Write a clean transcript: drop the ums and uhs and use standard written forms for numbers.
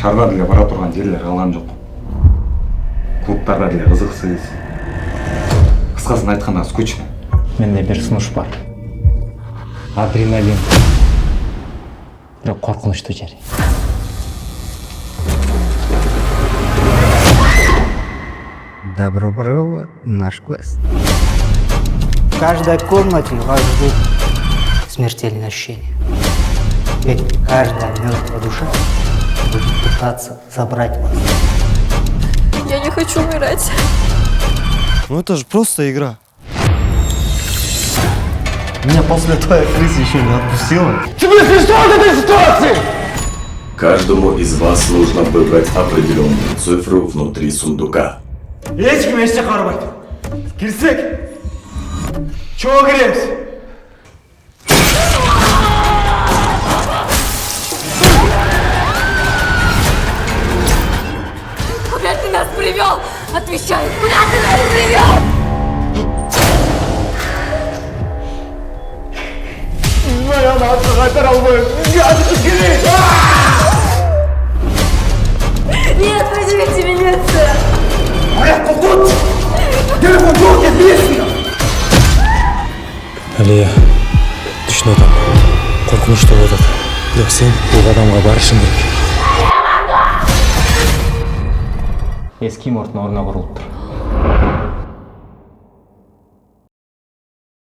шарда деле бара турган жерлер калган жок. Клубтарда деле кызыксыз. Кыскасын айтканда скучно. Менде бир сунуш бар. Адреналин. Бирок коркунучтуу жери. Добро пожаловать в наш квест. В каждой комнате вас ждут смертельные ощущения. Ведь каждая мертвая душа будет пытаться забрать вас. Я не хочу умирать. Ну это же просто игра. Меня после твоей крысы еще не отпустила. Каждому из вас нужно выбрать определенную цифру внутри сундука. Ешкім еште қарбайды. Кірсек. Чоға кіреміз. Куда ты нас привел? Отвечай, куда ты нас привел? Моя надо қайтар алмайым. Гаджет керек. Нет, возьмите милицию. Аяқ құлқыт. Телефон жоқ ет білесің. Алия, түшін адам. Қорқынышты болады. Бірақ сен бұл адамға барышың керек. Эски мұртын орнына құрылып тұр.